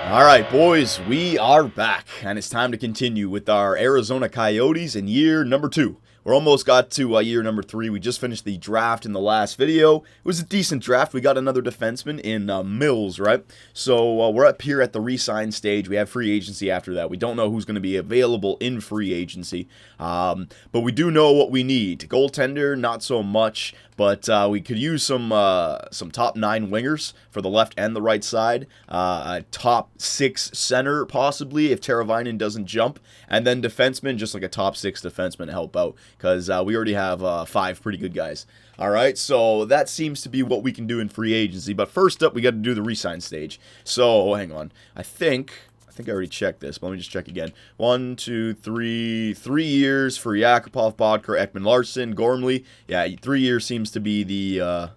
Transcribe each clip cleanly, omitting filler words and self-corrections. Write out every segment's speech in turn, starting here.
All right, boys, we are back, and it's time to continue with our Arizona Coyotes in year number 2. We're almost got to year number 3. We just finished the draft in the last video. It was a decent draft. We got another defenseman in Mills, right? So we're up here at the re-sign stage. We have free agency after that. We don't know who's going to be available in free agency, but we do know what we need. Goaltender, not so much. But we could use some top 9 wingers for the left and the right side. A top 6 center, possibly, if Teravainen doesn't jump. And then defenseman, just like a top 6 defenseman to help out. Because we already have 5 pretty good guys. All right, so that seems to be what we can do in free agency. But first up, we got to do the re-sign stage. So, hang on. I think I already checked this, but let me just check again. 1, 2, 3 years for Yakupov, Bodker, Ekman Larson, Gormley. Yeah, 3 years seems to be the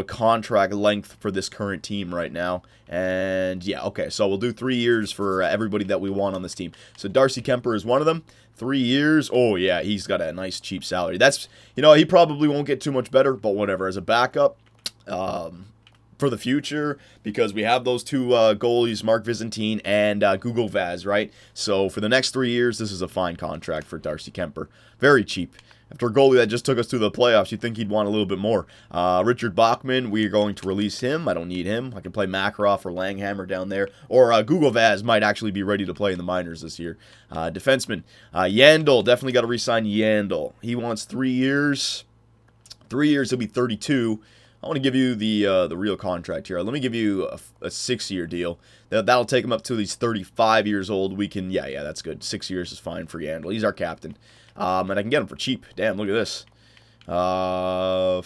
contract length for this current team right now. And yeah, okay, so we'll do 3 years for everybody that we want on this team. So Darcy Kemper is one of them. 3 years. Oh yeah, he's got a nice cheap salary. That's, he probably won't get too much better, but whatever. As a backup, for the future, because we have those 2 goalies, Mark Visentin and Google Vaz, right? So for the next 3 years, this is a fine contract for Darcy Kemper. Very cheap. After a goalie that just took us to the playoffs, you'd think he'd want a little bit more. Richard Bachman, we are going to release him. I don't need him. I can play Makarov or Langhammer down there. Or Google Vaz might actually be ready to play in the minors this year. Defenseman, Yandel, definitely got to re-sign Yandel. He wants 3 years. 3 years, he'll be 32. I want to give you the real contract here. Let me give you a 6-year deal. That'll take him up to he's 35 years old. We can, yeah, that's good. 6 years is fine for Yandel. He's our captain. And I can get him for cheap. Damn, look at this. I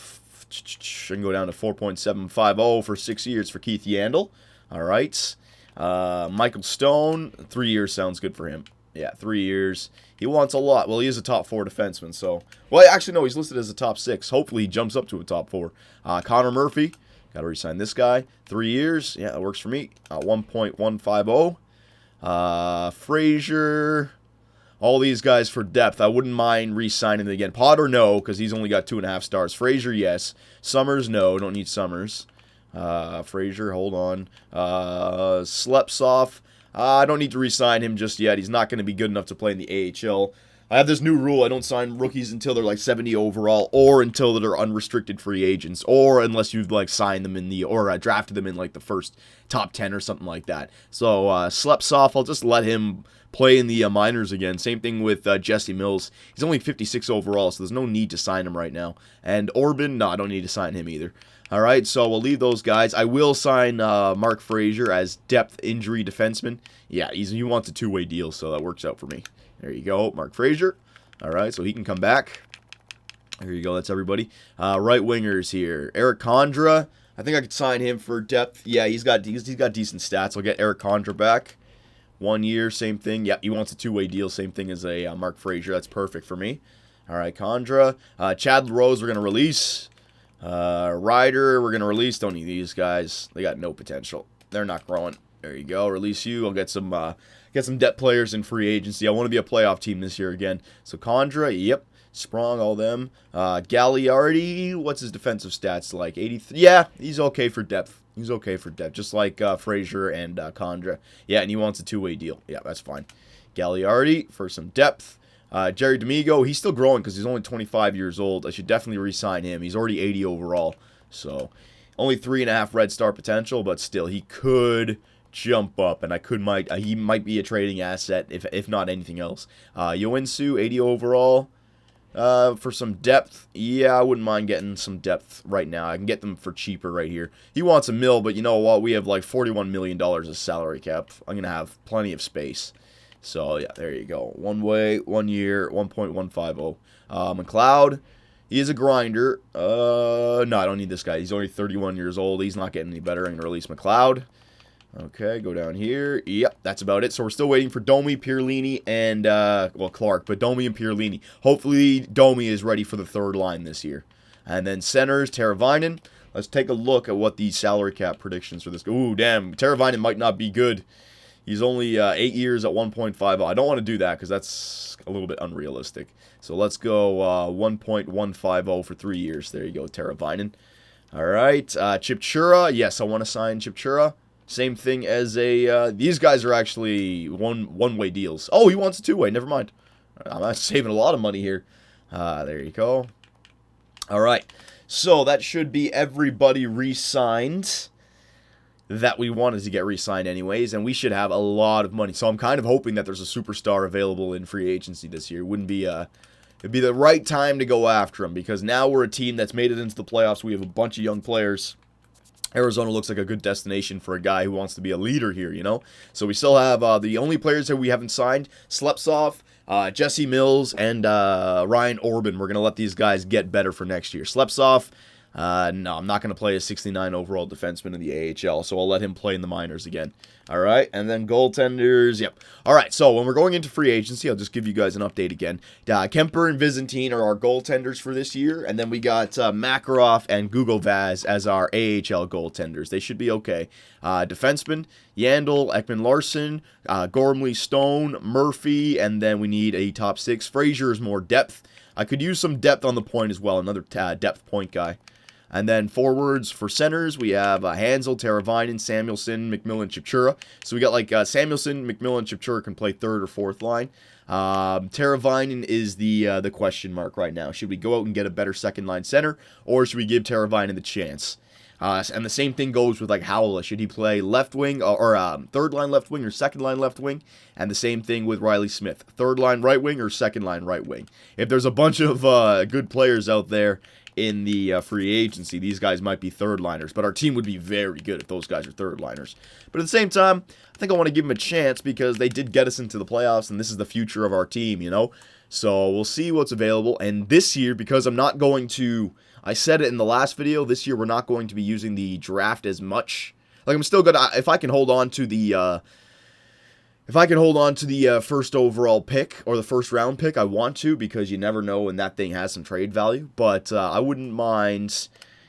can go down to 4.750 for 6 years for Keith Yandel. All right. Michael Stone, 3 years sounds good for him. Yeah, 3 years. He wants a lot. Well, he is a top 4 defenseman, so... Well, actually, no, he's listed as a top 6. Hopefully, he jumps up to a top 4. Connor Murphy, got to re-sign this guy. 3 years. Yeah, that works for me. 1.150. Frazier. All these guys for depth. I wouldn't mind re-signing them again. Potter, no, because he's only got 2.5 stars. Frazier, yes. Summers, no. Don't need Summers. Frazier, hold on. Slepsov. I don't need to re-sign him just yet. He's not going to be good enough to play in the AHL. I have this new rule. I don't sign rookies until they're like 70 overall, or until they're unrestricted free agents, or unless you've like signed them in or drafted them in like the first top 10 or something like that. So Slepsov, I'll just let him play in the minors again. Same thing with Jesse Mills. He's only 56 overall, so there's no need to sign him right now. And Orban, no, I don't need to sign him either. All right, so we'll leave those guys. I will sign Mark Frazier as depth injury defenseman. Yeah, he wants a 2-way deal, so that works out for me. There you go, Mark Frazier. All right, so he can come back. There you go, that's everybody. Right wingers here. Eric Condra. I think I could sign him for depth. Yeah, he's got decent stats. I'll get Eric Condra back. 1 year, same thing. Yeah, he wants a 2-way deal, same thing as a Mark Frazier. That's perfect for me. All right, Condra. Chad LaRose, we're going to release. Ryder, we're going to release. Don't need these guys. They got no potential. They're not growing. There you go. Release you. I'll get some depth players in free agency. I want to be a playoff team this year again. So Condra, yep. Sprong, all them. Gagliardi, what's his defensive stats like? 83. Yeah, he's okay for depth. He's okay for depth, just like Frazier and Condra. Yeah, and he wants a 2-way deal. Yeah, that's fine. Gagliardi for some depth. Jerry D'Amigo, he's still growing because he's only 25 years old. I should definitely re-sign him. He's already 80 overall. So, only 3.5 red star potential, but still, he could jump up, and he might be a trading asset, if not anything else. Yoensu, 80 overall. For some depth, yeah, I wouldn't mind getting some depth right now. I can get them for cheaper right here. He wants $1 million, but you know what? We have like $41 million of salary cap. I'm going to have plenty of space. So, yeah, there you go. 1 way, 1 year, 1.150. McLeod, he is a grinder. No, I don't need this guy. He's only 31 years old. He's not getting any better. I'm going to release McLeod. Okay, go down here. Yep, that's about it. So we're still waiting for Domi, Pierlini, and, Clark. But Domi and Pierlini. Hopefully, Domi is ready for the third line this year. And then centers, Teravainen. Let's take a look at what the salary cap predictions for this. Ooh, damn. Teravainen might not be good. He's only 8 years at 1.50. I don't want to do that because that's a little bit unrealistic. So let's go 1.150 for 3 years. There you go, Teravainen. All right, Chipchura. Yes, I want to sign Chipchura. Same thing as a, these guys are actually one-way deals. Oh, he wants a two-way, never mind. I'm saving a lot of money here. There you go. All right, so that should be everybody re-signed that we wanted to get re-signed anyways, and we should have a lot of money. So I'm kind of hoping that there's a superstar available in free agency this year. It'd be the right time to go after him, because now we're a team that's made it into the playoffs. We have a bunch of young players. Arizona looks like a good destination for a guy who wants to be a leader here, you know? So we still have the only players that we haven't signed, Slepsov, Jesse Mills, and Ryan Orban. We're going to let these guys get better for next year. Slepsov, no, I'm not going to play a 69 overall defenseman in the AHL, so I'll let him play in the minors again. All right, and then goaltenders, yep. All right, so when we're going into free agency, I'll just give you guys an update again. Kemper and Byzantine are our goaltenders for this year, and then we got Makarov and Gugovaz as our AHL goaltenders. They should be okay. Defensemen, Yandel, Ekman-Larsson, Gormley, Stone, Murphy, and then we need a top six. Frazier is more depth. I could use some depth on the point as well, another depth point guy. And then forwards for centers, we have Hansel, Teravainen, Samuelson, McMillan, Chipchura. So we got like Samuelson, McMillan, Chipchura can play third or fourth line. Teravainen is the question mark right now. Should we go out and get a better second line center, or should we give Teravainen the chance? And the same thing goes with like Howla. Should he play left wing or third line left wing or second line left wing? And the same thing with Riley Smith. Third line right wing or second line right wing? If there's a bunch of good players out there in the free agency, these guys might be third liners, but our team would be very good if those guys are third liners. But at the same time, I think I want to give them a chance because they did get us into the playoffs, and this is the future of our team, you know? So we'll see what's available. And this year, because I'm not going to, I said it in the last video, this year we're not going to be using the draft as much. Like, I'm still gonna, if I can hold on to the first overall pick or the first round pick, I want to, because you never know when that thing has some trade value. But I wouldn't mind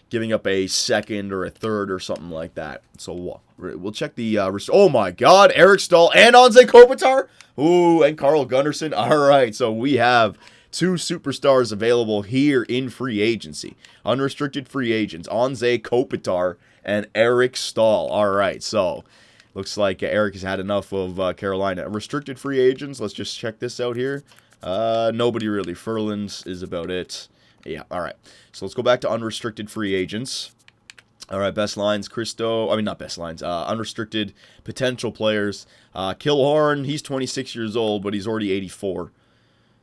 giving up a second or a third or something like that. So we'll check the oh my God, Eric Stahl and Anze Kopitar. Ooh, and Carl Gunnarsson. All right, so we have two superstars available here in free agency. Unrestricted free agents, Anze Kopitar and Eric Stahl. All right, so looks like Eric has had enough of Carolina. Restricted free agents, let's just check this out here. Nobody really. Furlands is about it. Yeah, all right. So let's go back to unrestricted free agents. All right, best lines, Christo. I mean, not best lines. Unrestricted potential players. Killhorn, he's 26 years old, but he's already 84.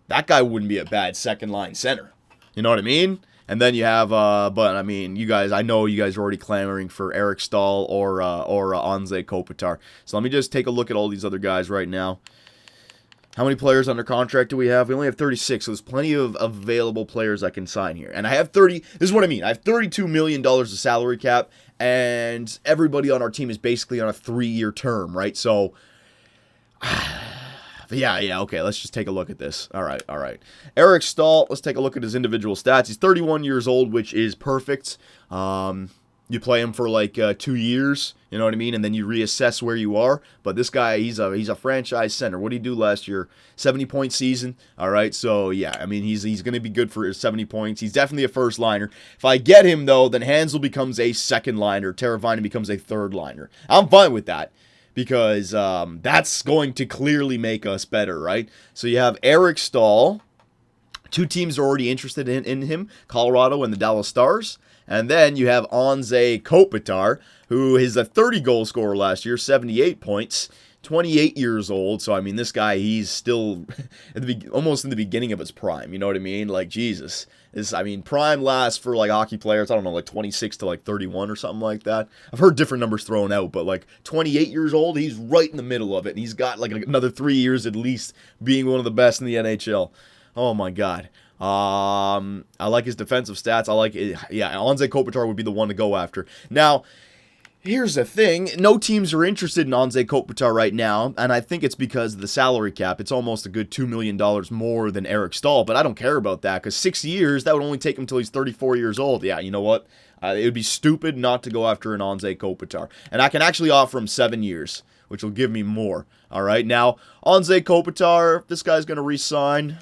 That guy wouldn't be a bad second line center. You know what I mean? And then you have, but I mean, you guys, I know you guys are already clamoring for Eric Stahl or Anze Kopitar. So let me just take a look at all these other guys right now. How many players under contract do we have? We only have 36, so there's plenty of available players I can sign here. And I have 30, this is what I mean. I have $32 million of salary cap, and everybody on our team is basically on a 3-year term, right? So, yeah, okay, let's just take a look at this. All right. Eric Stahl, let's take a look at his individual stats. He's 31 years old, which is perfect. You play him for like 2 years, you know what I mean? And then you reassess where you are. But this guy, he's a franchise center. What did he do last year? 70-point season. All right, so yeah, I mean, he's going to be good for his 70 points. He's definitely a first liner. If I get him, though, then Hansel becomes a second liner. Teravainen becomes a third liner. I'm fine with that, because that's going to clearly make us better, right? So you have Eric Stahl. 2 teams are already interested in him, Colorado and the Dallas Stars. And then you have Anze Kopitar, who is a 30-goal scorer last year, 78 points, 28 years old. So, I mean, this guy, he's still almost in the beginning of his prime. You know what I mean? Like, Jesus. Prime lasts for, like, hockey players, I don't know, like 26 to, like, 31 or something like that. I've heard different numbers thrown out, but, like, 28 years old, he's right in the middle of it. And he's got, like, another 3 years at least being one of the best in the NHL. Oh, my God. I like his defensive stats. I like it. Yeah, Anze Kopitar would be the one to go after. Now, here's the thing. No teams are interested in Anze Kopitar right now, and I think it's because of the salary cap. It's almost a good $2 million more than Eric Stahl, but I don't care about that, because 6 years, that would only take him until he's 34 years old. Yeah, you know what? It would be stupid not to go after an Anze Kopitar. And I can actually offer him 7 years, which will give me more. All right, now, Anze Kopitar, if this guy's going to re-sign,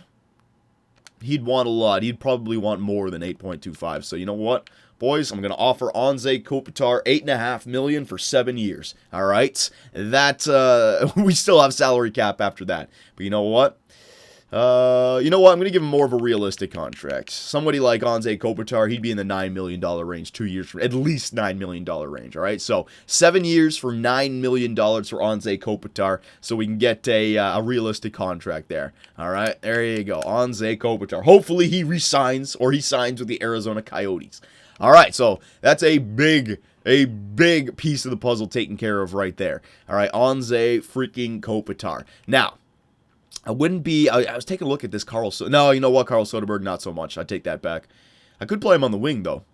he'd want a lot. He'd probably want more than 8.25. So you know what? boys, I'm going to offer Anze Kopitar $8.5 million for 7 years. All right, that we still have salary cap after that. But you know what? I'm going to give him more of a realistic contract. Somebody like Anze Kopitar, he'd be in the $9 million range 2 years from, at least $9 million range, all right? So 7 years for $9 million for Anze Kopitar, so we can get a realistic contract there, all right? There you go, Anze Kopitar. Hopefully he resigns, or he signs with the Arizona Coyotes. All right, so that's a big piece of the puzzle taken care of right there. All right, Anze freaking Kopitar. Now, I was taking a look at this Carl. No, you know what? Carl Soderberg, not so much. I take that back. I could play him on the wing, though,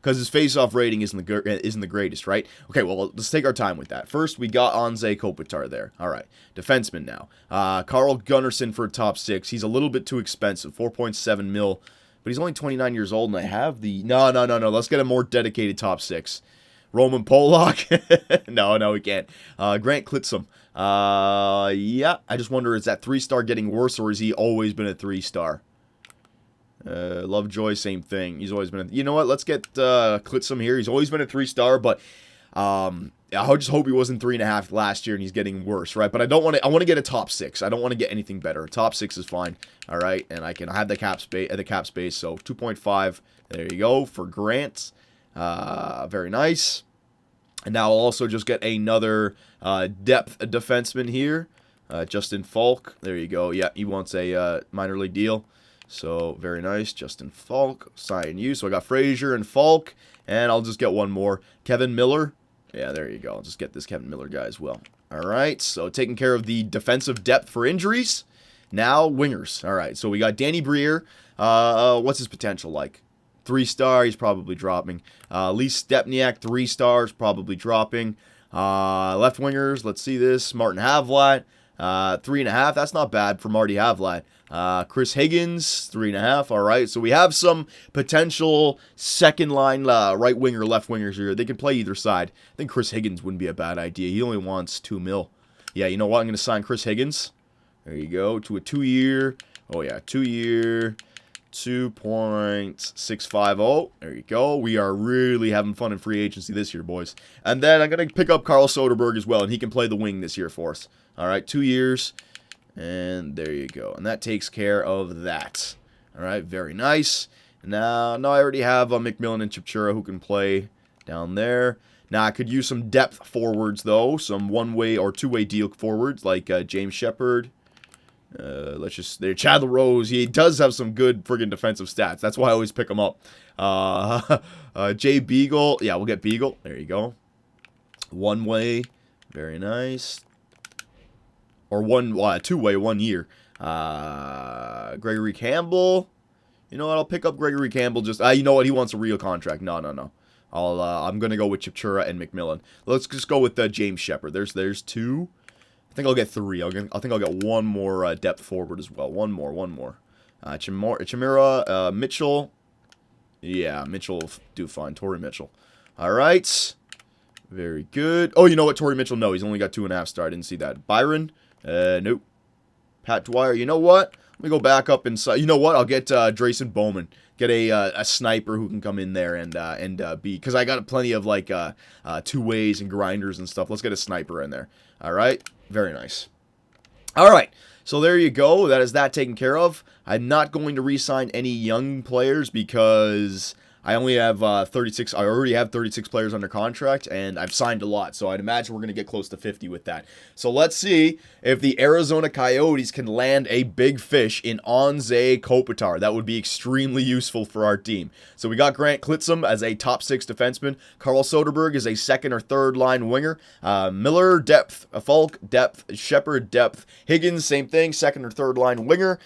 because his face-off rating isn't the greatest, right? Okay, well, let's take our time with that. First, we got Anze Kopitar there. All right, defenseman now. Carl Gunnarsson for a top 6. He's a little bit too expensive, 4.7 mil, but he's only 29 years old, and I have the... No. Let's get a more dedicated top 6. Roman Polak? No, we can't. Grant Klitzum. Yeah, I just wonder, is that 3-star getting worse, or has he always been a 3-star? Lovejoy, same thing. He's always been you know what? Let's get Klitzum here. He's always been a 3-star, but I just hope he wasn't 3.5 last year and he's getting worse, right? But I don't want to. I want to get a top 6. I don't want to get anything better. Top 6 is fine. All right, and I can have the cap space. So 2.5. There you go for Grant. Very nice. And now I'll also just get another depth defenseman here. Justin Falk. There you go. Yeah, he wants a minor league deal. So, very nice. Justin Falk. Sign you. So, I got Frazier and Falk. And I'll just get one more. Kevin Miller. Yeah, there you go. I'll just get this Kevin Miller guy as well. All right. So, taking care of the defensive depth for injuries. Now, wingers. All right. So, we got Danny Briere. What's his potential like? 3-star, he's probably dropping. Lee Stepniak, 3 stars, probably dropping. Left wingers, let's see this. Martin Havlat, 3.5. That's not bad for Marty Havlat. Chris Higgins, 3.5. All right, so we have some potential second line right winger, left wingers here. They can play either side. I think Chris Higgins wouldn't be a bad idea. He only wants 2 mil. Yeah, you know what? I'm going to sign Chris Higgins. There you go, to a 2-year. Oh, yeah, 2-year. 2.650. There you go. We are really having fun in free agency this year, boys. And then I'm going to pick up Carl Soderberg as well, and he can play the wing this year for us. All right, 2 years. And there you go. And that takes care of that. All right, very nice. Now I already have McMillan and Chipchura who can play down there. Now, I could use some depth forwards, though. Some one-way or two-way deal forwards like James Shepard. Let's just there. Chad LaRose, he does have some good friggin' defensive stats. That's why I always pick him up. Jay Beagle, yeah, we'll get Beagle. There you go. One way, very nice. Or two-way, 1 year. Gregory Campbell. You know what? I'll pick up Gregory Campbell. Just you know what? He wants a real contract. No. I'm gonna go with Chipchura and McMillan. Let's just go with James Shepard. There's 2. I think I'll get 3. I think I'll get one more depth forward as well. One more. Chimera, Mitchell. Yeah, Mitchell will do fine. Torrey Mitchell. All right. Very good. Oh, you know what? Torrey Mitchell, no. He's only got 2.5 star. I didn't see that. Byron? Nope. Pat Dwyer. You know what? Let me go back up inside. You know what? I'll get Drayson Bowman. Get a sniper who can come in there and be... Because I got plenty of, like, two-ways and grinders and stuff. Let's get a sniper in there. All right? Very nice. All right. So there you go. That is that taken care of. I'm not going to re-sign any young players because I only have 36. I already have 36 players under contract, and I've signed a lot. So I'd imagine we're going to get close to 50 with that. So let's see if the Arizona Coyotes can land a big fish in Anze Kopitar. That would be extremely useful for our team. So we got Grant Klitzum as a top 6 defenseman. Carl Soderberg is a second or third line winger. Miller, depth. Falk, depth. Shepard, depth. Higgins, same thing, second or third line winger.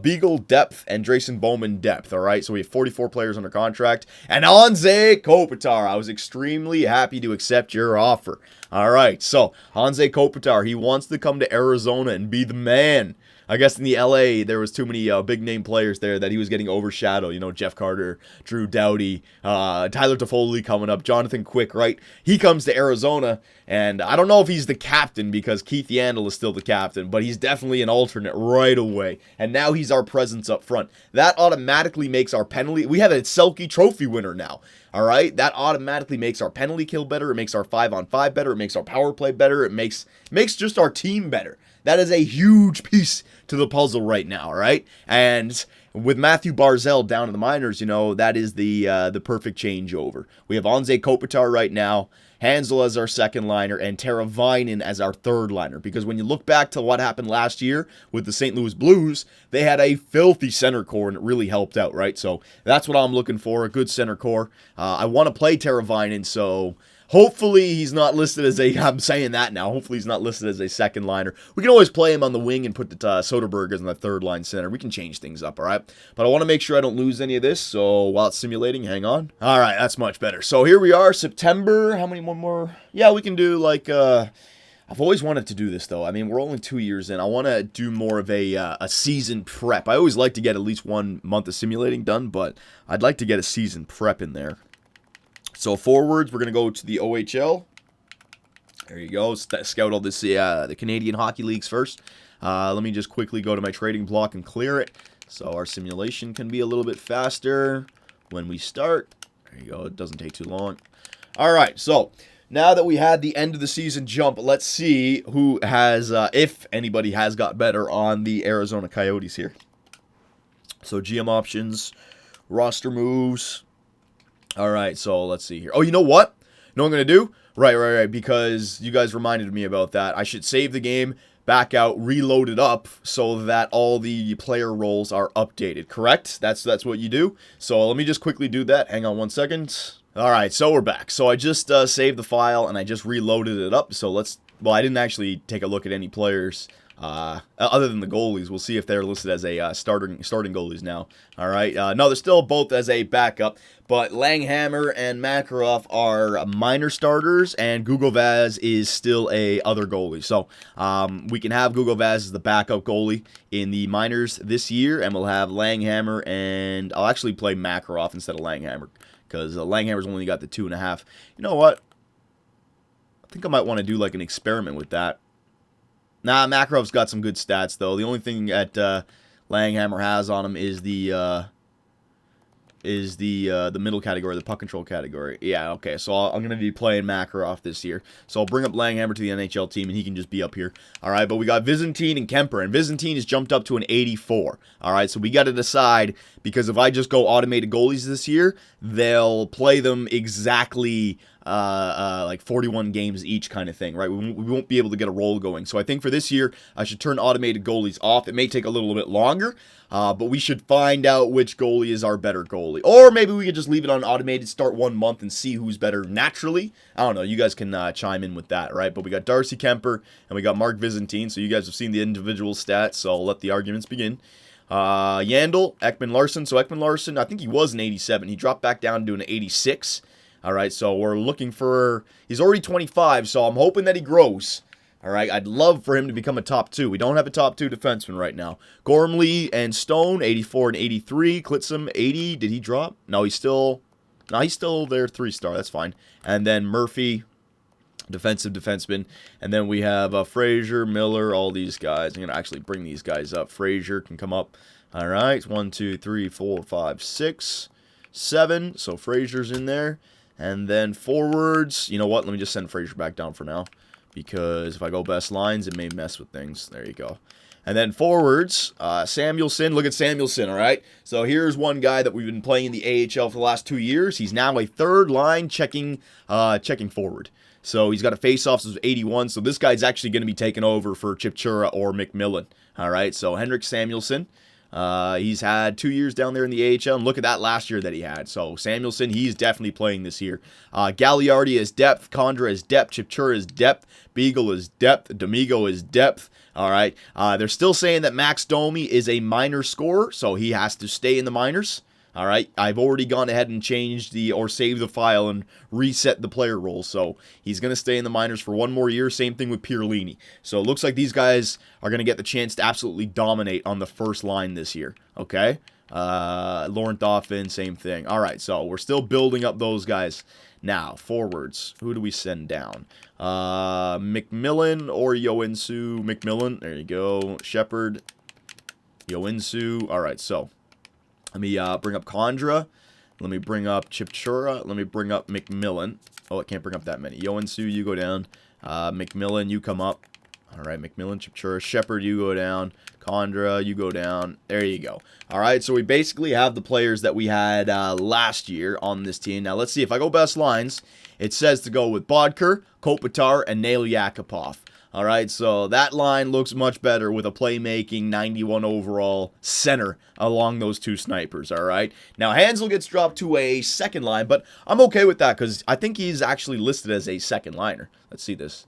Beagle, depth. And Drayson Bowman, depth. All right, so we have 44 players under contract. And Anze Kopitar, I was extremely happy to accept your offer. All right, so Anze Kopitar, he wants to come to Arizona and be the man. I guess in the LA, there was too many big name players there that he was getting overshadowed. You know, Jeff Carter, Drew Doughty, Tyler Toffoli coming up, Jonathan Quick, right? He comes to Arizona, and I don't know if he's the captain because Keith Yandle is still the captain, but he's definitely an alternate right away. And now he's our presence up front. That automatically makes our penalty. We have a Selke Trophy winner now. All right, that automatically makes our penalty kill better. It makes our 5-on-5 better. It makes our power play better. It makes just our team better. That is a huge piece to the puzzle right now, all right? And with Matthew Barzal down in the minors, you know, that is the perfect changeover. We have Anze Kopitar right now, Hansel as our second liner, and Teravainen as our third liner. Because when you look back to what happened last year with the St. Louis Blues, they had a filthy center core, and it really helped out, right? So that's what I'm looking for, a good center core. I want to play Teravainen, so hopefully he's not listed as I'm saying that now, hopefully he's not listed as a second liner. We can always play him on the wing and put the Soderberg as the third line center. We can change things up, all right? But I want to make sure I don't lose any of this, so while it's simulating, hang on. All right, that's much better. So here we are, September. How many more? Yeah, we can do like, I've always wanted to do this, though. I mean, we're only 2 years in. I want to do more of a season prep. I always like to get at least 1 month of simulating done, but I'd like to get a season prep in there. So forwards, we're going to go to the OHL. There you go. Scout all this, the Canadian Hockey Leagues first. Let me just quickly go to my trading block and clear it. So our simulation can be a little bit faster when we start. There you go. It doesn't take too long. All right. So now that we had the end of the season jump, let's see who has, if anybody has got better on the Arizona Coyotes here. So GM options, roster moves. All right, so let's see here. Oh, you know what? You know what I'm going to do? Right, because you guys reminded me about that. I should save the game, back out, reload it up so that all the player roles are updated, correct? That's what you do. So let me just quickly do that. Hang on 1 second. All right, so we're back. So I just saved the file, and I just reloaded it up. So well, I didn't actually take a look at any players other than the goalies. We'll see if they're listed as a starting goalies now. All right. No, they're still both as a backup, but Langhammer and Makarov are minor starters, and Gugovaz is still a other goalie. So we can have Gugovaz as the backup goalie in the minors this year, and we'll have Langhammer, and I'll actually play Makarov instead of Langhammer because Langhammer's only got the 2.5. You know what? I think I might want to do like an experiment with that. Nah, Makarov's got some good stats, though. The only thing that Langhammer has on him is the middle category, the puck control category. Yeah, okay, so I'm going to be playing Makarov this year. So I'll bring up Langhammer to the NHL team, and he can just be up here. All right, but we got Byzantine and Kemper, and Byzantine has jumped up to an 84. All right, so we got to decide, because if I just go automated goalies this year, they'll play them exactly like 41 games each kind of thing, right? We won't be able to get a roll going. So I think for this year, I should turn automated goalies off. It may take a little bit longer, but we should find out which goalie is our better goalie. Or maybe we could just leave it on automated, start 1 month, and see who's better naturally. I don't know. You guys can chime in with that, right? But we got Darcy Kemper, and we got Mark Byzantine, so you guys have seen the individual stats, so I'll let the arguments begin. Yandel, Ekman Larson. So Ekman Larson, I think he was an 87. He dropped back down to an 86. All right, so we're looking for, he's already 25, so I'm hoping that he grows. All right, I'd love for him to become a top 2. We don't have a top 2 defenseman right now. Gormley and Stone, 84 and 83. Klitzum, 80. Did he drop? No, he's still their 3-star. That's fine. And then Murphy, defensive defenseman. And then we have Frazier, Miller, all these guys. I'm going to actually bring these guys up. Frazier can come up. All right, 1, 2, 3, 4, 5, 6, 7. So Frazier's in there. And then forwards, you know what? Let me just send Frazier back down for now. Because if I go best lines, it may mess with things. There you go. And then forwards, Samuelson. Look at Samuelson, all right? So here's one guy that we've been playing in the AHL for the last 2 years. He's now a third line checking forward. So he's got a face-off of 81. So this guy's actually going to be taking over for Chipchura or McMillan. All right, so Henrik Samuelson. He's had 2 years down there in the AHL, and look at that last year that he had. So Samuelson, he's definitely playing this year. Gagliardi is depth, Condra is depth, Chipchura is depth, Beagle is depth, Domingo is depth. All right, they're still saying that Max Domi is a minor scorer, so he has to stay in the minors. All right, I've already gone ahead and changed or saved the file and reset the player roles. So he's going to stay in the minors for one more year. Same thing with Pierlini. So it looks like these guys are going to get the chance to absolutely dominate on the first line this year. Okay, Laurent Dauphin, same thing. All right, so we're still building up those guys. Now, forwards, who do we send down? McMillan or Yoensu? McMillan, there you go. Shepard, Yoensu. All right, so let me bring up Condra. Let me bring up Chipchura. Let me bring up McMillan. Oh, I can't bring up that many. Yoensu, you go down. McMillan, you come up. All right, McMillan, Chipchura. Shepard, you go down. Condra, you go down. There you go. All right, so we basically have the players that we had last year on this team. Now, let's see. If I go best lines, it says to go with Bodker, Kopitar, and Nail Yakupov. All right, so that line looks much better with a playmaking 91 overall center along those two snipers, all right? Now, Hansel gets dropped to a second line, but I'm okay with that because I think he's actually listed as a second liner. Let's see this.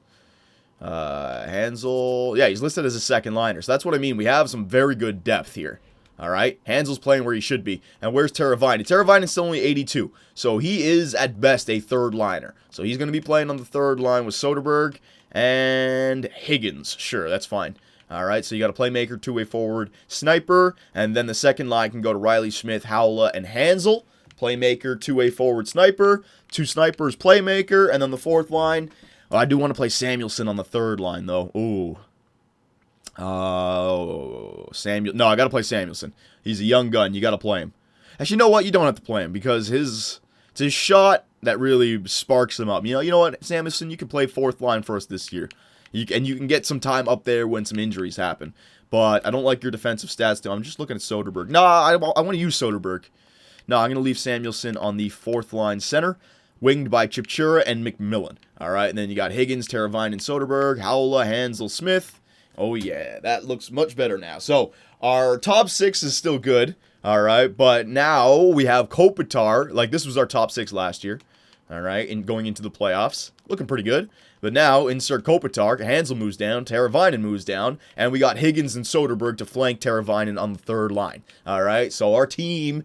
Hansel, yeah, he's listed as a second liner, so that's what I mean. We have some very good depth here. All right, Hansel's playing where he should be. And where's Teravainen? Teravainen's still only 82, so he is at best a third liner. So he's going to be playing on the third line with Soderberg and Higgins. Sure, that's fine. All right, so you got a playmaker, two-way forward, sniper, and then the second line can go to Riley Smith, Howla, and Hansel. Playmaker, two-way forward, sniper, two snipers, playmaker, and then the fourth line. Oh, I do want to play Samuelson on the third line, though. Ooh. Samuel. No, I got to play Samuelson. He's a young gun. You got to play him. Actually, you know what? You don't have to play him because it's his shot that really sparks him up. You know what, Samuelson? You can play fourth line for us this year. You can get some time up there when some injuries happen. But I don't like your defensive stats, though. I'm just looking at Soderberg. No, I want to use Soderberg. No, I'm going to leave Samuelson on the fourth line center, winged by Chipchura and McMillan. All right, and then you got Higgins, Teravainen, and Soderberg, Howla, Hansel, Smith. Oh, yeah, that looks much better now. So, our top six is still good, all right? But now we have Kopitar. Like, this was our top six last year, all right? And going into the playoffs, looking pretty good. But now, insert Kopitar. Hansel moves down. Teravainen moves down. And we got Higgins and Soderberg to flank Teravainen on the third line, all right? So, our team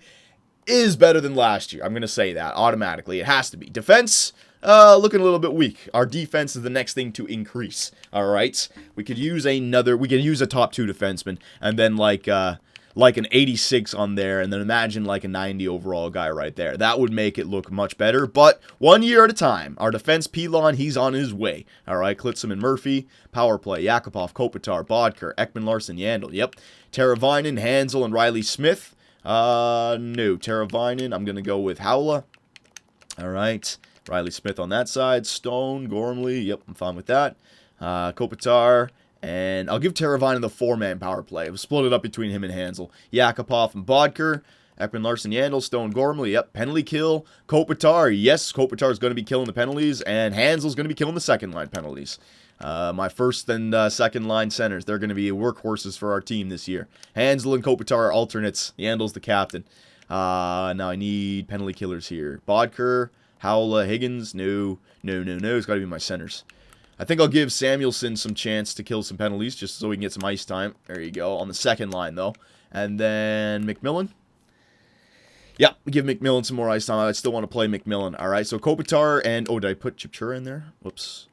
is better than last year. I'm going to say that automatically. It has to be. Defense, looking a little bit weak. Our defense is the next thing to increase. All right, we could use a top two defenseman, and then like an 86 on there, and then imagine like a 90 overall guy right there. That would make it look much better. But 1 year at a time. Our defense, Pilon, he's on his way. All right, Klitzman and Murphy, power play, Yakupov, Kopitar, Bodker, Ekman, Larson, Yandel. Yep, Teravainen, Hansel, and Riley Smith. No, Teravainen, I'm going to go with Howla. All right, Riley Smith on that side. Stone, Gormley, yep, I'm fine with that. Kopitar, and I'll give Teravainen the four-man power play. We'll split it up between him and Hansel. Yakupov and Bodker. Ekman, Larson, Yandel, Stone, Gormley, yep, penalty kill. Kopitar, yes, Kopitar is going to be killing the penalties, and Hansel's going to be killing the second-line penalties. My first and second line centers, they're going to be workhorses for our team this year. Hansel and Kopitar are alternates. Yandel's the captain. Now I need penalty killers here. Bodker, Howla, Higgins. No. It's got to be my centers. I think I'll give Samuelson some chance to kill some penalties just so we can get some ice time. There you go. On the second line, though. And then McMillan. Yeah, give McMillan some more ice time. I still want to play McMillan. All right, so Kopitar and... Oh, did I put Chipchura in there? Whoops.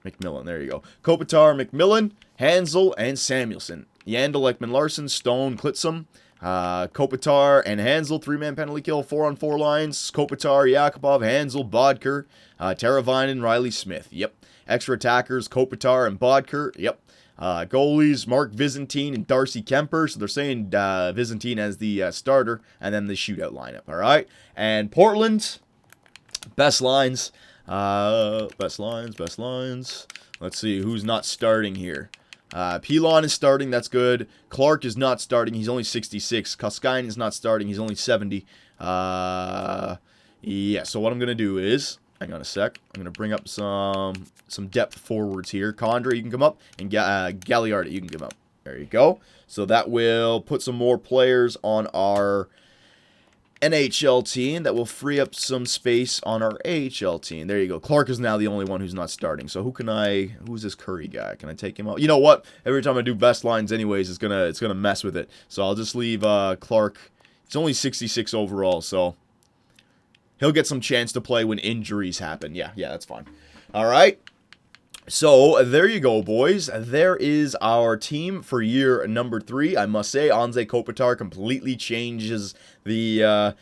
McMillan, there you go. Kopitar, McMillan, Hansel, and Samuelson. Yandel, Ekman, Larson, Stone, Klitzum, Kopitar, and Hansel, three-man penalty kill, 4-on-4 lines. Kopitar, Yakupov, Hansel, Bodker, Teravainen, Riley Smith. Yep. Extra attackers, Kopitar and Bodker. Yep. Goalies, Mark Vizantine and Darcy Kemper. So they're saying Vizantine as the starter, and then the shootout lineup, all right? And Portland, best lines. Best lines. Let's see who's not starting here. Pilon is starting, that's good. Clark is not starting, he's only 66. Koskinen is not starting, he's only 70. Yeah, so what I'm going to do is, hang on a sec, I'm going to bring up some depth forwards here. Condra, you can come up, and Gagliardi, you can come up. There you go. So that will put some more players on our NHL team that will free up some space on our AHL team. There you go. Clark is now the only one who's not starting. So who's this Curry guy? Can I take him out? You know what? Every time I do best lines anyways, it's gonna mess with it. So I'll just leave Clark It's only 66 overall, so he'll get some chance to play when injuries happen. Yeah, that's fine. All right. So, there you go, boys. There is our team for year number 3. I must say, Anze Kopitar completely changes the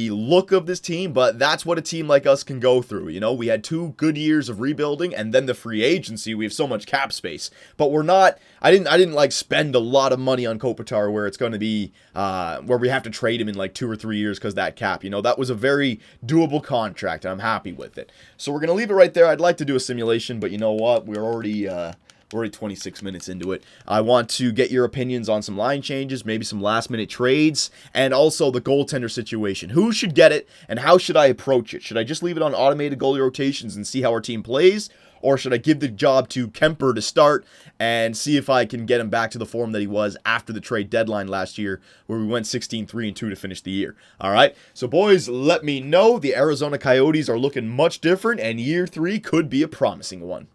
look of this team, but that's what a team like us can go through. You know, we had 2 good years of rebuilding, and then the free agency. We have so much cap space, but we're not. I didn't like spend a lot of money on Kopitar where it's going to be where we have to trade him in like 2 or 3 years because that cap. You know, that was a very doable contract, and I'm happy with it. So we're gonna leave it right there. I'd like to do a simulation, but you know what? We're already 26 minutes into it. I want to get your opinions on some line changes, maybe some last-minute trades, and also the goaltender situation. Who should get it, and how should I approach it? Should I just leave it on automated goalie rotations and see how our team plays, or should I give the job to Kemper to start and see if I can get him back to the form that he was after the trade deadline last year, where we went 16-3-2 to finish the year? All right, so boys, let me know. The Arizona Coyotes are looking much different, and year 3 could be a promising one.